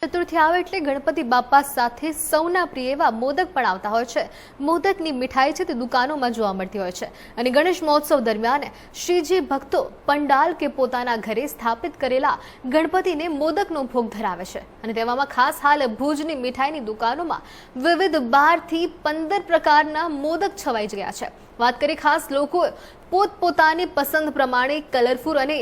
ચતુર્થી આવે એટલે ગણપતિ બાપા સાથે સૌના પ્રિય એવા મોદક પણ આવતા હોય છે। મોદકની મીઠાઈ છે તે દુકાનોમાં જોવા મળતી હોય છે અને ગણેશ મહોત્સવ દરમિયાન શ્રીજી ભક્તો પંડાલ કે પોતાના ઘરે સ્થાપિત કરેલા ગણપતિને મોદકનો ભોગ ધરાવે છે અને તેવામાં ખાસ હાલ ભુજની મીઠાઈની દુકાનોમાં વિવિધ 12 થી 15 પ્રકારના મોદક છવાઈ ગયા છે। વાત કરીએ ખાસ લોકો પોતપોતાની પસંદ પ્રમાણે કલરફુલ અને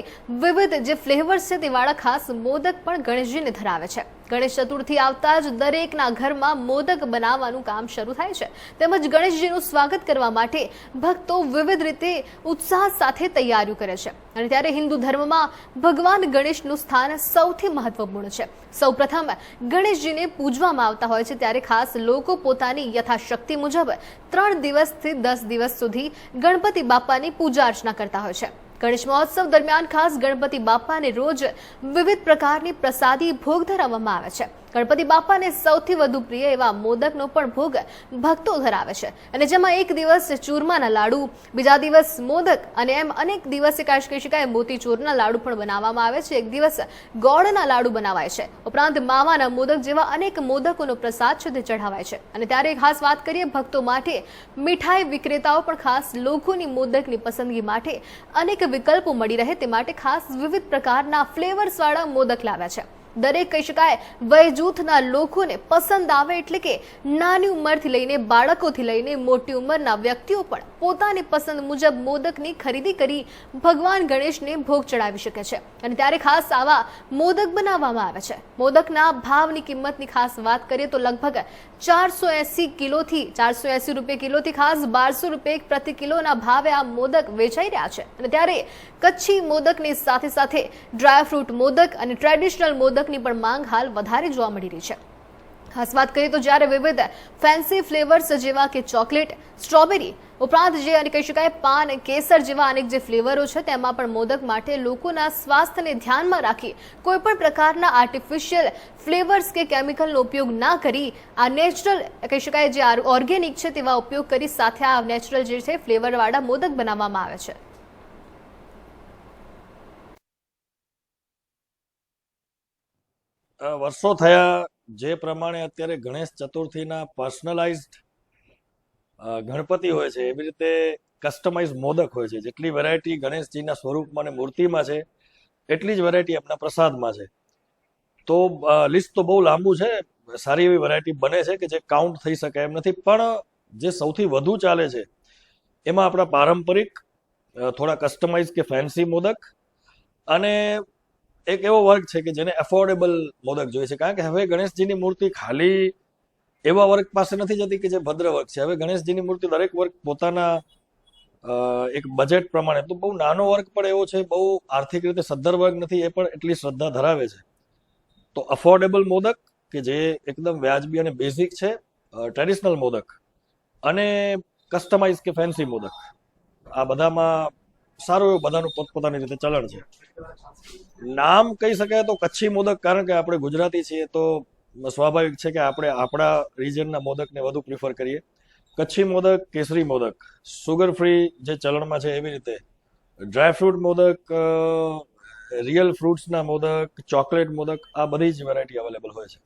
વિવિધ જે ફ્લેવર્સ છે તેવાળા ખાસ મોદક પણ ગણેશજીને ધરાવે છે। ગણેશ ચતુર્થી આવતા જ દરેકના ઘરમાં મોદક બનાવવાનું કામ શરૂ થાય છે તેમજ ગણેશજીનું સ્વાગત કરવા માટે ભક્તો વિવિધ રીતે ઉત્સાહ સાથે તૈયારીઓ કરે છે અને ત્યારે હિન્દુ ધર્મમાં ભગવાન ગણેશનું સ્થાન સૌથી મહત્વપૂર્ણ છે। સૌપ્રથમ ગણેશજીને પૂજવામાં આવતા હોય છે ત્યારે ખાસ લોકો પોતાની યથાશક્તિ મુજબ 3 દિવસથી 10 દિવસ સુધી ગણપતિ બાપાની પૂજા અર્ચના કરતા હોય છે। ગણેશ મહોત્સવ દરમિયાન ખાસ ગણપતિ બાપાને રોજ વિવિધ પ્રકારની પ્રસાદી ભોગ ધરાવવામાં આવે છે। ગણપતિ બાપાને સૌથી વધુ પ્રિય એવા મોદકનો પણ ભોગ ભક્તો ધરાવે છે અને જેમાં એક દિવસ ચૂરમાના લાડુ, બીજા દિવસ મોદક અને એમ અનેક દિવસે કહી શકાય મોતીચૂરના લાડુ પણ બનાવવામાં આવે છે। એક દિવસ ગોળના લાડુ બનાવાય છે, ઉપરાંત માવાના મોદક જેવા અનેક મોદકોનો પ્રસાદ છે તે ચઢાવાય છે અને ત્યારે ખાસ વાત કરીએ ભક્તો માટે મીઠાઈ વિક્રેતાઓ પણ ખાસ લોકોની મોદકની પસંદગી માટે અનેક વિકલ્પો મળી રહે તે માટે ખાસ વિવિધ પ્રકારના ફ્લેવર્સવાળા મોદક લાવ્યા છે। દરેક કહી શકાય વય જૂથના લોકોને પસંદ આવે એટલે કે નાની ઉંમરથી લઈને બાળકોથી લઈને મોટી ઉંમરના વ્યક્તિઓ પણ પોતાની પસંદ મુજબ મોદકની ખરીદી કરી ભગવાન ગણેશને ભોગ ચડાવી શકે છે અને ત્યારે ખાસ આવા મોદક બનાવવામાં આવે છે। મોદકના ભાવની કિંમતની ખાસ વાત કરીએ તો લગભગ 480 કિલોથી 480 રૂપિયા કિલોથી ખાસ 1200 રૂપિયા પ્રતિ કિલોના ભાવે આ મોદક વેચાઈ રહ્યા છે અને ત્યારે કચ્છી મોદકની સાથે સાથે ડ્રાયફ્રૂટ મોદક અને ટ્રેડિશનલ મોદકની પણ માંગ હાલ વધારે જોવા મળી રહી છે। ખાસ વાત કરીએ તો જ્યારે વિવિધ ફેન્સી ફ્લેવર્સ જેવા કે ચોકલેટ, સ્ટ્રોબેરી ઉપરાંત જે કહી શકાય પાન, કેસર જેવા અનેક જે ફ્લેવરો છે તેમાં પણ મોદક માટે લોકોના સ્વાસ્થ્યને ધ્યાનમાં રાખી કોઈ પણ પ્રકારના આર્ટિફિશિયલ ફ્લેવર્સ કે કેમિકલનો ઉપયોગ ના કરી આ નેચરલ કહી શકાય જે ઓર્ગેનિક છે તેવા ઉપયોગ કરી સાથે આ નેચરલ જે છે ફ્લેવરવાળા મોદક બનાવવામાં આવે છે। વર્ષો થયા જે પ્રમાણે અત્યારે ગણેશ ચતુર્થીના પર્સનલાઇઝડ ગણપતિ હોય છે એવી રીતે કસ્ટમાઇઝ મોદક હોય છે। જેટલી વેરાયટી ગણેશજીના સ્વરૂપમાં અને મૂર્તિમાં છે એટલી જ વેરાયટી આપણા પ્રસાદમાં છે। તો લિસ્ટ તો બહુ લાંબુ છે, સારી એવી વેરાયટી બને છે કે જે કાઉન્ટ થઈ શકે એમ નથી, પણ જે સૌથી વધુ ચાલે છે એમાં આપણા પારંપરિક થોડા કસ્ટમાઇઝ કે ફેન્સી મોદક અને એક એવો વર્ગ છે કે જેને એફોર્ડેબલ મોદક જોઈએ છે, કારણ કે હવે ગણેશજીની મૂર્તિ ખાલી એવા વર્ગ પાસે નથી જતી કે જે ભદ્ર વર્ગ છે। હવે ગણેશજીની મૂર્તિ દરેક વર્ગ પોતાના એક બજેટ પ્રમાણે, તો બહુ નાનો વર્ગ પણ એવો છે, બહુ આર્થિક રીતે સદ્ધર વર્ગ નથી એ પણ એટલી શ્રદ્ધા ધરાવે છે। તો અફોર્ડેબલ મોદક કે જે એકદમ વ્યાજબી અને બેઝિક છે, ટ્રેડિશનલ મોદક અને કસ્ટમાઇઝ કે ફેન્સી મોદક, આ બધામાં સારું એવું બધાનું પોતપોતાની રીતે ચલણ છે। નામ કહી શકાય તો કચ્છી મોદક, કારણ કે આપણે ગુજરાતી છીએ તો સ્વાભાવિક છે કે આપણે આપણા રિજનના મોદકને વધુ પ્રિફર કરીએ। કચ્છી મોદક, કેસરી મોદક, સુગર ફ્રી જે ચલણમાં છે એવી રીતે ડ્રાયફ્રૂટ મોદક, રિયલ ફ્રૂટ્સના મોદક, ચોકલેટ મોદક, આ બધી જ વેરાયટી અવેલેબલ હોય છે।